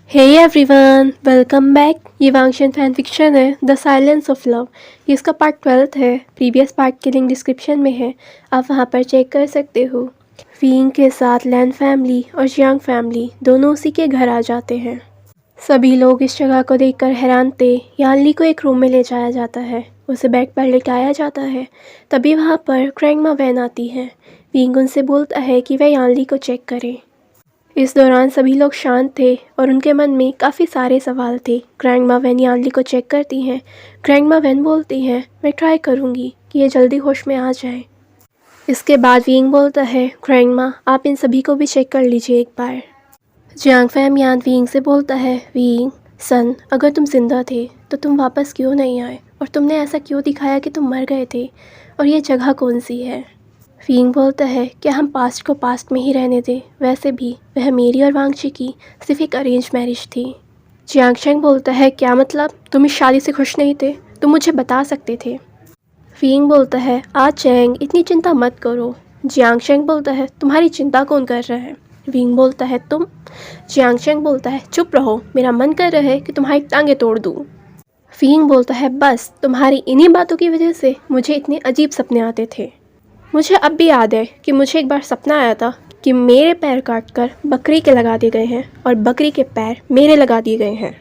Hey everyone, welcome back. ये वांगशन fan fiction है the silence of love. ये इसका पार्ट 12 है। प्रीवियस पार्ट की लिंक डिस्क्रिप्शन में है, आप वहाँ पर चेक कर सकते हो। वीइंग के साथ लैन फैमिली और जियांग फैमिली दोनों उसी के घर आ जाते हैं। सभी लोग इस जगह को देखकर हैरान थे। यानली को एक रूम में ले जाया जाता है, उसे बेड पर लेटाया जाता है। तभी वहाँ पर ग्रैंडमा वैन आती है। वीइंग उनसे बोलता है कि वह यानली को चेक करें। इस दौरान सभी लोग शांत थे और उनके मन में काफ़ी सारे सवाल थे। ग्रैंडमा वैन यानली को चेक करती हैं। ग्रैंडमा वैन बोलती हैं, मैं ट्राई करूँगी कि ये जल्दी होश में आ जाए। इसके बाद वीइंग बोलता है, ग्रैंडमा आप इन सभी को भी चेक कर लीजिए एक बार। जियांग फैम यान वीइंग से बोलता है, वीइंग सन, अगर तुम जिंदा थे तो तुम वापस क्यों नहीं आए, और तुमने ऐसा क्यों दिखाया कि तुम मर गए थे, और ये जगह कौन सी है। वीइंग बोलता है, क्या हम पास्ट को पास्ट में ही रहने दें, वैसे भी वह मेरी और वांगची की सिर्फ एक अरेंज मैरिज थी। जियांगशेंग बोलता है, क्या मतलब, तुम इस शादी से खुश नहीं थे, तुम मुझे बता सकते थे। वीइंग बोलता है, आज चैंग इतनी चिंता मत करो। जियांगशेंग बोलता है, तुम्हारी चिंता कौन कर रहा है। वीइंग बोलता है, तुम। जियांगशेंग बोलता है, चुप रहो, मेरा मन कर रहा है कि तुम्हारी टांगें तोड़ दूँ। वीइंग बोलता है, बस तुम्हारी इन्हीं बातों की वजह से मुझे इतने अजीब सपने आते थे। मुझे अब भी याद है कि मुझे एक बार सपना आया था कि मेरे पैर काटकर बकरी के लगा दिए गए हैं और बकरी के पैर मेरे लगा दिए गए हैं।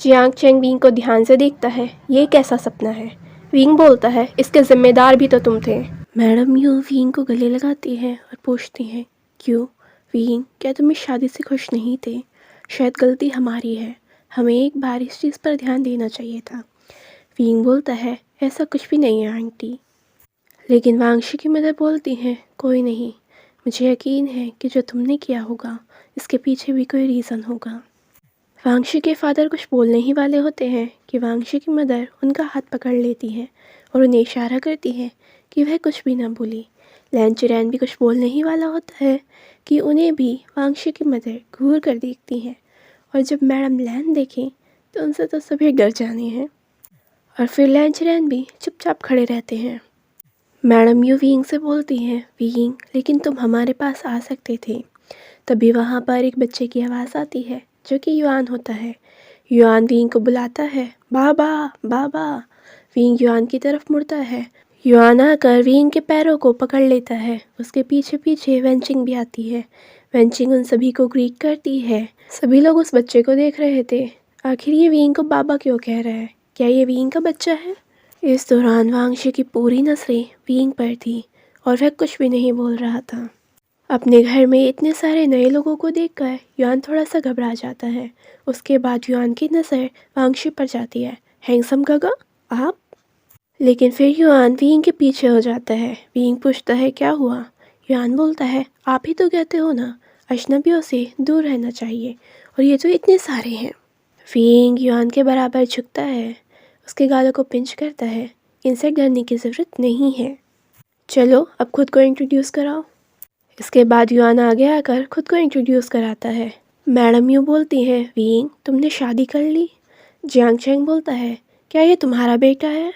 जियांग चेंग वीइंग को ध्यान से देखता है, ये कैसा सपना है। वीइंग बोलता है, इसके जिम्मेदार भी तो तुम थे। मैडम यू वीइंग को गले लगाती है और पूछती हैं, क्यों वीइंग, क्या तुम इस शादी से खुश नहीं थे। शायद गलती हमारी है, हमें एक बार इस चीज़ पर ध्यान देना चाहिए था। वीइंग बोलता है, ऐसा कुछ भी नहीं है आंटी। लेकिन वांगशी की मदर बोलती हैं, कोई नहीं, मुझे यकीन है कि जो तुमने किया होगा इसके पीछे भी कोई रीज़न होगा। वांगशी के फादर कुछ बोलने ही वाले होते हैं कि वांगशी की मदर उनका हाथ पकड़ लेती है और उन्हें इशारा करती है कि वह कुछ भी ना भूली। लैन चिरैन भी कुछ बोलने ही वाला होता है कि उन्हें भी वांगशी की मदर घूर कर देखती हैं, और जब मैडम लैन देखें तो उनसे तो सभी डर जाने हैं, और फिर लैन चिरैन भी चुपचाप खड़े रहते हैं। मैडम यू वीइंग से बोलती हैं, वीइंग लेकिन तुम हमारे पास आ सकते थे। तभी वहाँ पर एक बच्चे की आवाज़ आती है जो कि युआन होता है। युआन वीइंग को बुलाता है, बाबा बाबा। वीइंग युआन की तरफ मुड़ता है। युआन आकर वीइंग के पैरों को पकड़ लेता है। उसके पीछे पीछे वेंचिंग भी आती है। वेंचिंग उन सभी को ग्रीट करती है। सभी लोग उस बच्चे को देख रहे थे। आखिर ये वीइंग को बाबा क्यों कह रहा है, क्या ये वीइंग का बच्चा है। इस दौरान वांगशी की पूरी नज़रें वीइंग पर थी और वह कुछ भी नहीं बोल रहा था। अपने घर में इतने सारे नए लोगों को देखकर युआन थोड़ा सा घबरा जाता है। उसके बाद युआन की नज़र वांगशी पर जाती है। हैंडसम गगा, आप। लेकिन फिर युआन वीइंग के पीछे हो जाता है। वीइंग पूछता है, क्या हुआ। युआन बोलता है, आप ही तो कहते हो ना, अजनबियों से दूर रहना चाहिए, और ये तो इतने सारे हैं। वीइंग युआन के बराबर झुकता है, उसके गालों को पिंच करता है। इनसे डरने की ज़रूरत नहीं है, चलो अब खुद को इंट्रोड्यूस कराओ। इसके बाद युआन आगे आकर खुद को इंट्रोड्यूस कराता है। मैडम यू बोलती है, वीइंग तुमने शादी कर ली। जियांग चेंग बोलता है, क्या ये तुम्हारा बेटा है।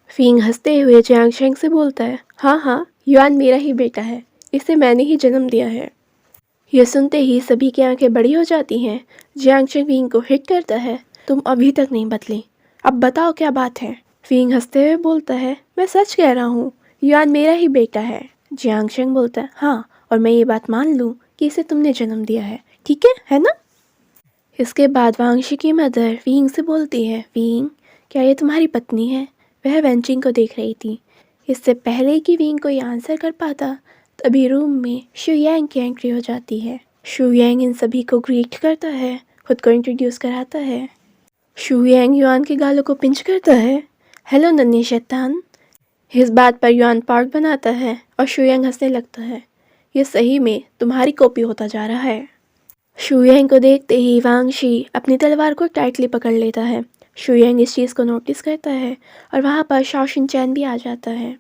वीइंग हंसते हुए जियांग चेंग से बोलता है, हाँ हाँ, युआन मेरा ही बेटा है, इसे मैंने ही जन्म दिया है। यह सुनते ही सभी की आंखें बड़ी हो जाती हैं। जियांग चेंग वीइंग को हिट करता है, तुम अभी तक नहीं बदली, अब बताओ क्या बात है। वीइंग हंसते हुए बोलता है, मैं सच कह रहा हूँ, युआन मेरा ही बेटा है। जियांग चेंग बोलता है, हाँ, और मैं ये बात मान लूँ कि इसे तुमने जन्म दिया है, ठीक है ना। इसके बाद वांगशी की मदर वीइंग से बोलती है, वीइंग क्या ये तुम्हारी पत्नी है। वह वेंचिंग को देख रही थी। इससे पहले कि वीइंग कोई आंसर कर पाता, तभी रूम में शुयांग की एंट्री हो जाती है। शुयांग इन सभी को ग्रीट करता है, खुद को इंट्रोड्यूस कराता है। शुयांग युआन के गालों को पिंच करता है, हेलो नन्ही शैतान। इस बात पर युआन पार्ट बनाता है और शुयांग हंसने लगता है, ये सही में तुम्हारी कॉपी होता जा रहा है। शुयांग को देखते ही वांगशी अपनी तलवार को टाइटली पकड़ लेता है। शुयांग इस चीज़ को नोटिस करता है और वहाँ पर शाओ शिनचैन भी आ जाता है।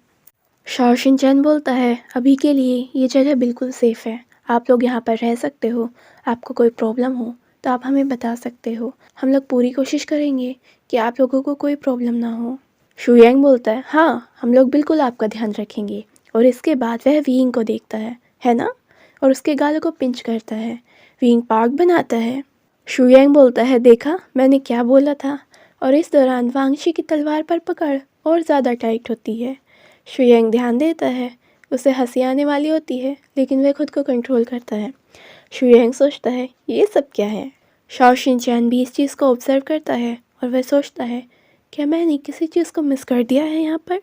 शाओ शिनचैन बोलता है, अभी के लिए ये जगह बिल्कुल सेफ़ है, आप लोग यहाँ पर रह सकते हो, आपको कोई प्रॉब्लम हो तो आप हमें बता सकते हो, हम लोग पूरी कोशिश करेंगे कि आप लोगों को कोई प्रॉब्लम ना हो। शुयांग बोलता है, हाँ, हम लोग बिल्कुल आपका ध्यान रखेंगे। और इसके बाद वह वीइंग को देखता है ना, और उसके गालों को पिंच करता है। वीइंग पार्क बनाता है। शुयांग बोलता है, देखा मैंने क्या बोला था। और इस दौरान वांगशी की तलवार पर पकड़ और ज़्यादा टाइट होती है। शुयांग ध्यान देता है, उसे हंसी आने वाली होती है लेकिन वह खुद को कंट्रोल करता है। शुयांग सोचता है, ये सब क्या है। शाओ शिनचैन भी इस चीज़ को ऑब्जर्व करता है और वह सोचता है, क्या मैंने किसी चीज़ को मिस कर दिया है यहाँ पर।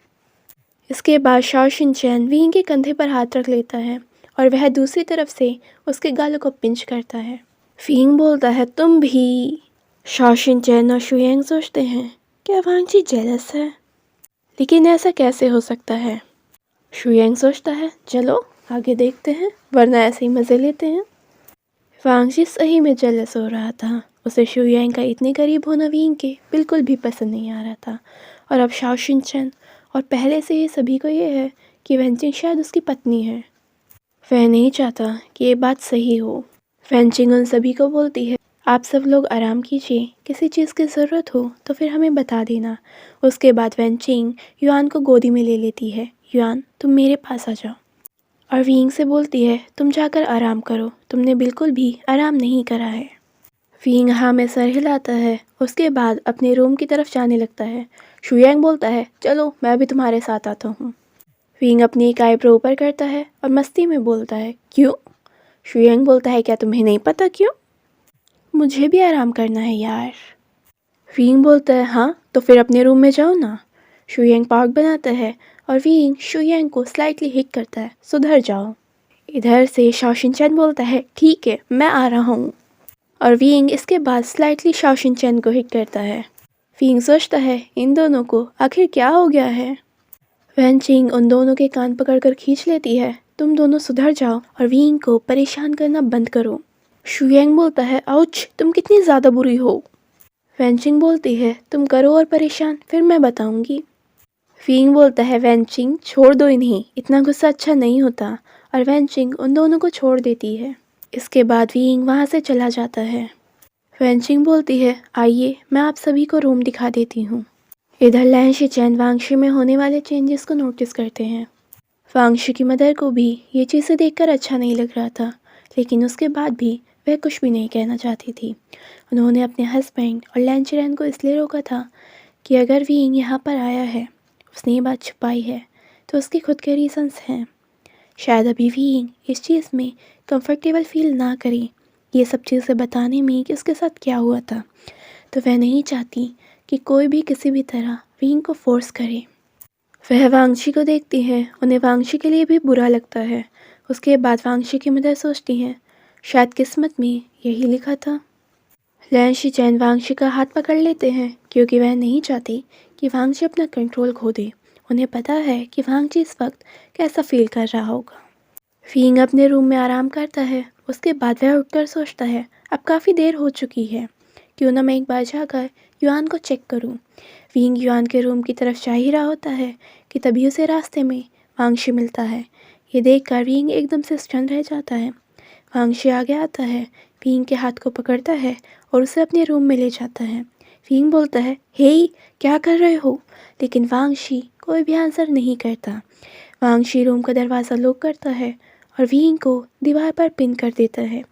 इसके बाद शाओ शिनचैन वीइंग के कंधे पर हाथ रख लेता है और वह दूसरी तरफ से उसके गालों को पिंच करता है। वीइंग बोलता है, तुम भी। शाओ शिनचैन और शुयांग सोचते हैं, क्या वांगजी जेलस है, लेकिन ऐसा कैसे हो सकता है। शुयांग सोचता है, चलो आगे देखते हैं, वरना ऐसे ही मज़े लेते हैं। वांगजी सही में जेलस हो रहा था। उसे शुयांग का इतने करीब होना वीइंग के बिल्कुल भी पसंद नहीं आ रहा था। और अब शाओ शिनचैन और पहले से ही सभी को ये है कि वेनचिंग शायद उसकी पत्नी है। वह नहीं चाहता कि ये बात सही हो। वेनचिंग उन सभी को बोलती है, आप सब लोग आराम कीजिए, किसी चीज़ की ज़रूरत हो तो फिर हमें बता देना। उसके बाद वेनचिंग युआन को गोदी में ले लेती है। युआन, तुम मेरे पास आ जाओ। और वीइंग से बोलती है, तुम जाकर आराम करो, तुमने बिल्कुल भी आराम नहीं करा है। वीइंग हाँ में सर हिलाता है। उसके बाद अपने रूम की तरफ जाने लगता है। शुयांग बोलता है, चलो मैं भी तुम्हारे साथ आता हूँ। वीइंग अपनी एक आईब्रो ऊपर करता है और मस्ती में बोलता है, क्यों। शुयांग बोलता है, क्या तुम्हें नहीं पता क्यों। मुझे भी आराम करना है यार। वीइंग बोलता है, हाँ तो फिर अपने रूम में जाओ ना। शुयांग पार्क बनाता है और वीइंग शुयांग को स्लाइटली हिट करता है, सुधर जाओ। इधर से शाओ शिनचैन बोलता है, ठीक है मैं आ रहा हूँ। और वीइंग इसके बाद स्लाइटली शाओ शिनचैन को हिट करता है। वीइंग सोचता है, इन दोनों को आखिर क्या हो गया है। वेनचिंग उन दोनों के कान पकड़कर खींच लेती है, तुम दोनों सुधर जाओ और वीइंग को परेशान करना बंद करो। शुयांग बोलता है, आउच, तुम कितनी ज़्यादा बुरी हो। वेनचिंग बोलती है, तुम करो और परेशान, फिर मैं बताऊंगी। वीइंग बोलता है, वेनचिंग छोड़ दो इन्हें, इतना गुस्सा अच्छा नहीं होता। और वेनचिंग उन दोनों को छोड़ देती है। इसके बाद वीइंग वहाँ से चला जाता है। वेनचिंग बोलती है, आइए मैं आप सभी को रूम दिखा देती हूँ। इधर लैन शिचैन वांगशी में होने वाले चेंजेस को नोटिस करते हैं। वांगशी की मदर को भी ये चीज़ें देखकर अच्छा नहीं लग रहा था, लेकिन उसके बाद भी वह कुछ भी नहीं कहना चाहती थी। उन्होंने अपने हस्बैंड और लैन चिरैन को इसलिए रोका था कि अगर वीइंग यहाँ पर आया है, उसने ये बात छुपाई है, तो उसके खुद के रीजंस हैं। शायद अभी वीइंग इस चीज़ में कंफर्टेबल फील ना करे, ये सब चीज़ें बताने में कि उसके साथ क्या हुआ था। तो वह नहीं चाहती कि कोई भी किसी भी तरह वीइंग को फोर्स करे। वह वांगशी को देखती है, उन्हें वांगशी के लिए भी बुरा लगता है। उसके बाद वांगशी की मदर सोचती हैं, शायद किस्मत में यही लिखा था। लैन शिचैन वांगशी का हाथ पकड़ लेते हैं क्योंकि वह नहीं चाहती कि वांगशी अपना कंट्रोल खो दे। उन्हें पता है कि वांगशी इस वक्त कैसा फील कर रहा होगा। वीइंग अपने रूम में आराम करता है। उसके बाद वह उठकर सोचता है, अब काफ़ी देर हो चुकी है, क्यों ना मैं एक बार जाकर युआन को चेक करूं। वीइंग युआन के रूम की तरफ जा ही रहा होता है कि तभी उसे रास्ते में वांगशी मिलता है। ये देखकर वीइंग एकदम से स्टन रह जाता है। वांगशी आगे आता है, वीइंग के हाथ को पकड़ता है और उसे अपने रूम में ले जाता है। वीइंग बोलता है, हे क्या कर रहे हो, लेकिन वांगशी कोई भी आंसर नहीं करता। वांगशी रूम का दरवाज़ा लॉक करता है और वीइंग को दीवार पर पिन कर देता है।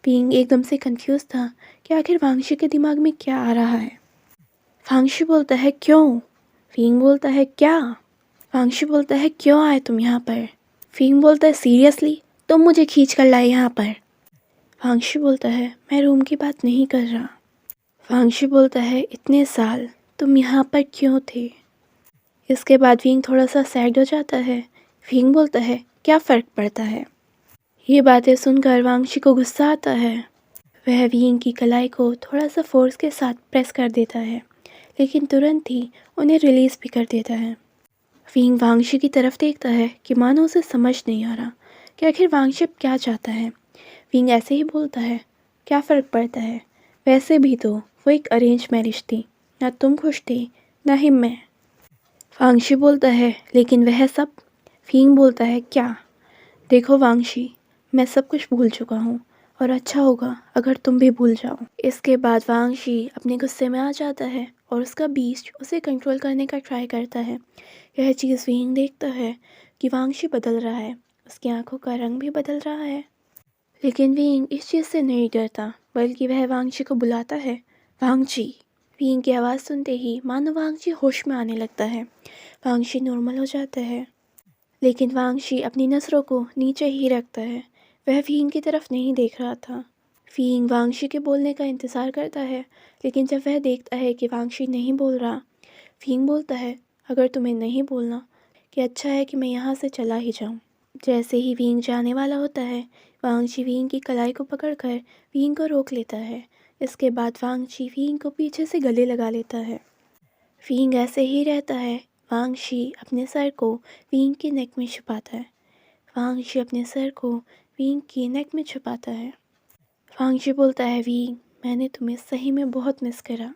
वीइंग एकदम से कंफ्यूज था कि आखिर वांगशी के दिमाग में क्या आ रहा है। वांगशी बोलता है, क्यों। वीइंग बोलता है, क्या। वांगशी बोलता है, क्यों आए तुम यहाँ पर। वीइंग बोलता है, सीरियसली तुम मुझे खींच कर लाए यहाँ पर। वांगशी बोलता है, मैं रूम की बात नहीं कर रहा। वांगशी बोलता है, इतने साल तुम यहाँ पर क्यों थे। इसके बाद वीइंग थोड़ा सा सैड हो जाता है। वीइंग बोलता है, क्या फ़र्क पड़ता है। ये बातें सुनकर वांगशी को गुस्सा आता है। वह वीइंग की कलाई को थोड़ा सा फोर्स के साथ प्रेस कर देता है, लेकिन तुरंत ही उन्हें रिलीज़ भी कर देता है। वीइंग वांगशी की तरफ देखता है कि मानो उसे समझ नहीं आ रहा कि आखिर वांगशी क्या चाहता है। वीइंग ऐसे ही बोलता है, क्या फ़र्क पड़ता है, वैसे भी तो वो एक अरेंज मैरिज थी, ना तुम खुश थे ना ही मैं। वांगशी बोलता है, लेकिन वह सब। वीइंग बोलता है, क्या। देखो वांगशी, मैं सब कुछ भूल चुका हूँ और अच्छा होगा अगर तुम भी भूल जाओ। इसके बाद वांगशी अपने गुस्से में आ जाता है और उसका बीस्ट उसे कंट्रोल करने का ट्राई करता है। यह चीज़ वीइंग देखता है कि वांगशी बदल रहा है, उसकी आंखों का रंग भी बदल रहा है। लेकिन वीइंग इस चीज़ से नहीं डरता। बल्कि वह वांगची को बुलाता है, वांगची। विंग की आवाज़ सुनते ही मानो वांगची होश में आने लगता है। वांगची नॉर्मल हो जाता है, लेकिन वांगची अपनी नज़रों को नीचे ही रखता है। वह विंग की तरफ नहीं देख रहा था। विंग वांगची के बोलने का इंतज़ार करता है, लेकिन जब वह देखता है कि वांगची नहीं बोल रहा, विंग बोलता है, अगर तुम्हें नहीं बोलना कि अच्छा है कि मैं यहाँ से चला ही जाऊँ। जैसे ही विंग जाने वाला होता है, वांगची विंग की कलाई को पकड़कर विंग को रोक लेता है। इसके बाद वांगची विंग को पीछे से गले लगा लेता है। विंग ऐसे ही रहता है। वांगची अपने सर को विंग की नेक में छुपाता है। वांगची अपने सर को विंग की नेक में छुपाता है। वांगची बोलता है, विंग, मैंने तुम्हें सही में बहुत मिस करा।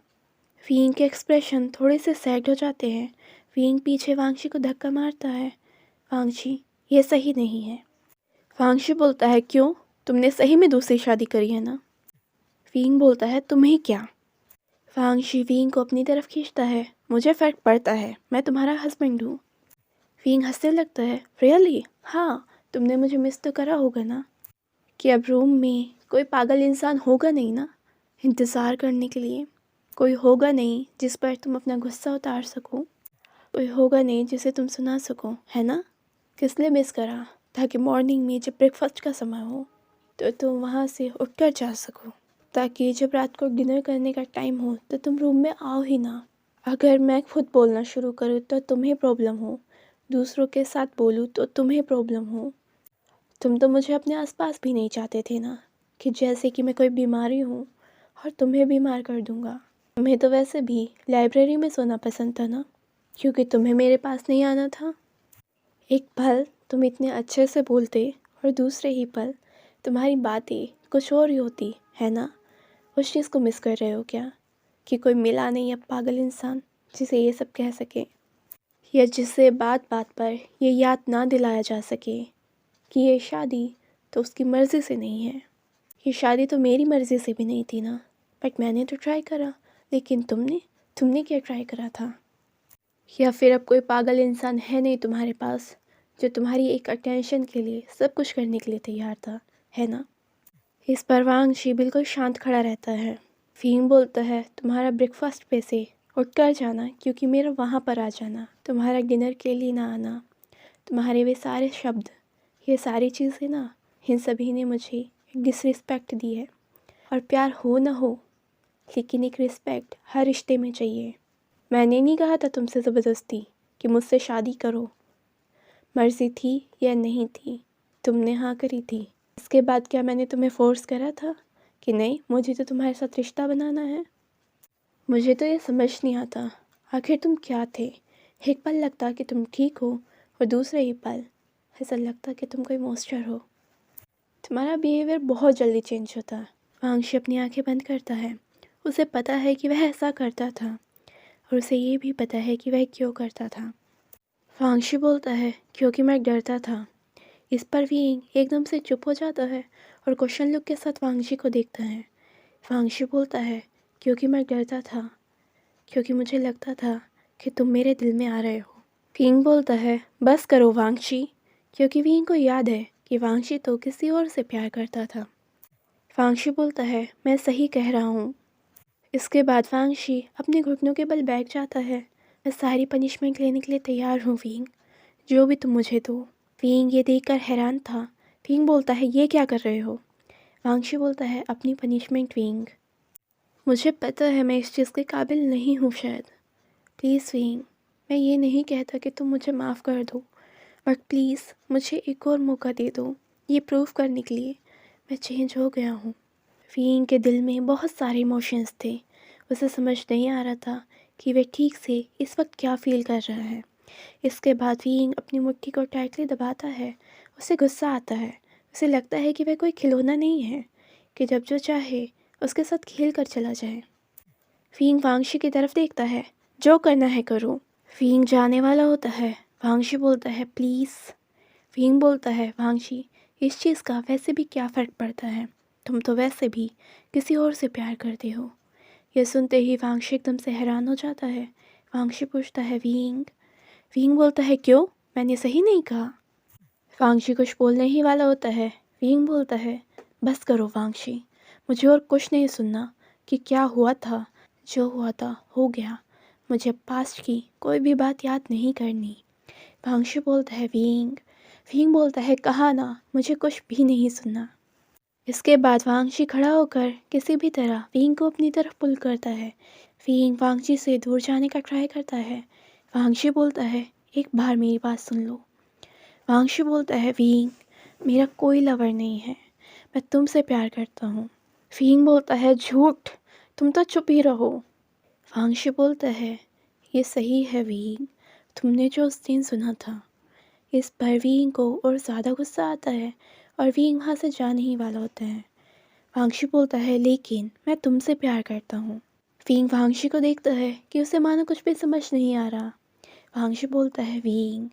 विंग के एक्सप्रेशन थोड़े से सैड हो जाते हैं। विंग पीछे वांगची को धक्का मारता है। वांगची, ये सही नहीं है। वांगची बोलता है, क्यों? तुमने सही में दूसरी शादी करी है ना? विंग बोलता है, तुम्हें क्या? वांगची विंग को अपनी तरफ खींचता है। मुझे फ़र्क पड़ता है, मैं तुम्हारा हस्बैंड हूँ। विंग हंसने लगता है, रियली? हाँ, तुमने मुझे मिस तो करा होगा ना? कि अब रूम में कोई पागल इंसान होगा नहीं ना इंतज़ार करने के लिए? कोई होगा नहीं जिस पर तुम अपना गुस्सा उतार सको? कोई होगा नहीं जिसे तुम सुना सको, है ना? किस लिए मिस करा? ताकि मॉर्निंग में जब ब्रेकफास्ट का समय हो तो तुम वहाँ से उठकर जा सको, ताकि जब रात को डिनर करने का टाइम हो तो तुम रूम में आओ ही ना। अगर मैं खुद बोलना शुरू करूँ तो तुम्हें प्रॉब्लम हो, दूसरों के साथ बोलूँ तो तुम्हें प्रॉब्लम हो। तुम तो मुझे अपने आसपास भी नहीं चाहते थे ना, कि जैसे कि मैं कोई बीमारी हूँ और तुम्हें बीमार कर दूँगा। तुम्हें तो वैसे भी लाइब्रेरी में सोना पसंद था ना, क्योंकि तुम्हें मेरे पास नहीं आना था। एक पल तुम इतने अच्छे से बोलते और दूसरे ही पल तुम्हारी बातें कुछ और ही होती, है ना? उस चीज़ को मिस कर रहे हो क्या? कि कोई मिला नहीं अब पागल इंसान जिसे ये सब कह सके, या जिसे बात बात पर ये याद ना दिलाया जा सके कि ये शादी तो उसकी मर्ज़ी से नहीं है। ये शादी तो मेरी मर्ज़ी से भी नहीं थी ना, बट मैंने तो ट्राई करा। लेकिन तुमने क्या ट्राई करा था? या फिर अब कोई पागल इंसान है नहीं तुम्हारे पास जो तुम्हारी एक अटेंशन के लिए सब कुछ करने के लिए तैयार था, है ना? इस पर वांगची बिल्कुल शांत खड़ा रहता है। विंग बोलता है, तुम्हारा ब्रेकफास्ट पे से उठ कर जाना, क्योंकि मेरा वहाँ पर आ जाना, तुम्हारा डिनर के लिए ना आना, तुम्हारे वे सारे शब्द, ये सारी चीज़ें ना, इन सभी ने मुझे एक डिसरिस्पेक्ट दी है। और प्यार हो ना हो, लेकिन एक रिस्पेक्ट हर रिश्ते में चाहिए। मैंने नहीं कहा था तुमसे ज़बरदस्ती कि मुझसे शादी करो। मर्ज़ी थी या नहीं थी, तुमने हाँ करी थी। इसके बाद क्या मैंने तुम्हें फ़ोर्स करा था कि नहीं, मुझे तो तुम्हारे साथ रिश्ता बनाना है? मुझे तो ये समझ नहीं आता, आखिर तुम क्या थे? एक पल लगता कि तुम ठीक हो और दूसरे ही पल ऐसा लगता कि तुम कोई मॉन्स्टर हो। तुम्हारा बिहेवियर बहुत जल्दी चेंज होता है। वांगची अपनी आंखें बंद करता है। उसे पता है कि वह ऐसा करता था, और उसे ये भी पता है कि वह क्यों करता था। वांगची बोलता है, क्योंकि मैं डरता था। इस पर विंग एकदम से चुप हो जाता है और क्वेश्चन लुक के साथ वांगची को देखता है। वांगची बोलता है, क्योंकि मैं डरता था, क्योंकि मुझे लगता था कि तुम मेरे दिल में आ रहे हो। विंग बोलता है, बस करो वांगची, क्योंकि विंग को याद है कि वांगची तो किसी और से प्यार करता था। वांगची बोलता है, मैं सही कह रहा हूँ। इसके बाद वांगची अपने घुटनों के बल बैठ जाता है। मैं सारी पनिशमेंट लेने के लिए तैयार हूँ विंग, जो भी तुम मुझे दो। विंग ये देखकर हैरान था। विंग बोलता है, ये क्या कर रहे हो? वांगची बोलता है, अपनी पनिशमेंट विंग। मुझे पता है मैं इस चीज़ के काबिल नहीं हूँ शायद। प्लीज़ विंग, मैं ये नहीं कहता कि तुम मुझे माफ़ कर दो, बट प्लीज़ मुझे एक और मौका दे दो, ये प्रूव करने के लिए मैं चेंज हो गया हूँ। विंग के दिल में बहुत सारे इमोशंस थे। उसे समझ नहीं आ रहा था कि वह ठीक से इस वक्त क्या फ़ील कर रहा है। इसके बाद विंग अपनी मुट्ठी को टाइटली दबाता है। उसे गुस्सा आता है। उसे लगता है कि वह कोई खिलौना नहीं है कि जब जो चाहे उसके साथ खेल कर चला जाए। विंग वांगची की तरफ देखता है, जो करना है करो। विंग जाने वाला होता है। वांगची बोलता है, प्लीज़। विंग बोलता है, वांगची, इस चीज़ का वैसे भी क्या फ़र्क पड़ता है, तुम तो वैसे भी किसी और से प्यार करते हो। यह सुनते ही वांगची एकदम से हैरान हो जाता है। वांगची पूछता है, विंग? विंग बोलता है, क्यों, मैंने सही नहीं कहा? वांगची कुछ बोलने ही वाला होता है। विंग बोलता है, बस करो वांगची, मुझे और कुछ नहीं सुनना कि क्या हुआ था। जो हुआ था हो गया। मुझे पास्ट की कोई भी बात याद नहीं करनी। वांगशु बोलता है विंग। विंग बोलता है कहा ना, मुझे कुछ भी नहीं सुनना। इसके बाद वांगशी खड़ा होकर किसी भी तरह विंग को अपनी तरफ पुल करता है। विंग वांगशी से दूर जाने का ट्राई करता है। वांगशी बोलता है एक बार मेरी बात सुन लो। वांगशी बोलता है विंग, मेरा कोई लवर नहीं है, मैं तुमसे प्यार करता हूँ। विंग बोलता है झूठ, तुम तो चुप ही रहो। वांगशी बोलता है ये सही है विंग, तुमने जो उस दिन सुना था। इस पर विंग को और ज़्यादा गुस्सा आता है और विंग वहाँ से जाने ही वाला होता है। वांगशी बोलता है लेकिन मैं तुमसे प्यार करता हूँ। विंग वांगशी को देखता है कि उसे मानो कुछ भी समझ नहीं आ रहा। वांगशी बोलता है विंग,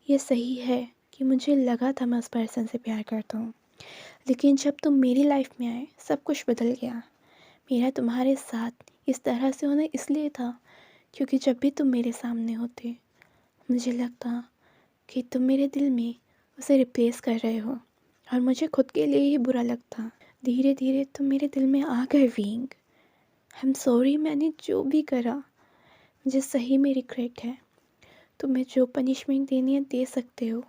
ये सही है कि मुझे लगा था मैं उस पर्सन से प्यार करता हूँ, लेकिन जब तुम मेरी लाइफ में आए सब कुछ बदल गया। मेरा तुम्हारे साथ इस तरह से होना इसलिए था क्योंकि जब भी तुम मेरे सामने होते मुझे लगता कि तुम मेरे दिल में उसे रिप्लेस कर रहे हो और मुझे खुद के लिए ही बुरा लगता। धीरे धीरे तुम मेरे दिल में आ गए विंग। आई एम सॉरी, मैंने जो भी करा मुझे सही में रिग्रेट है। तुम्हें जो पनिशमेंट देनी है दे सकते हो,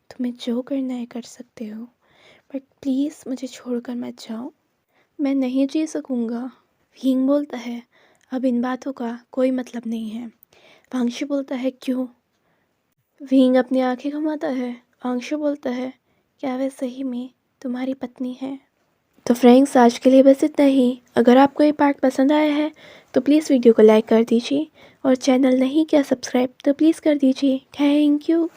तुम्हें जो करना है कर सकते हो, बट प्लीज़ मुझे छोड़कर मत जाओ, मैं नहीं जी सकूँगा। विंग बोलता है अब इन बातों का कोई मतलब नहीं है। वांगशु बोलता है क्यों? विंग अपनी आंखें घुमाता है। वांगशु बोलता है क्या वह सही में तुम्हारी पत्नी है? तो फ्रेंड्स, आज के लिए बस इतना ही। अगर आपको ये पार्ट पसंद आया है तो प्लीज़ वीडियो को लाइक कर दीजिए और चैनल नहीं किया सब्सक्राइब तो प्लीज़ कर दीजिए। Thank you.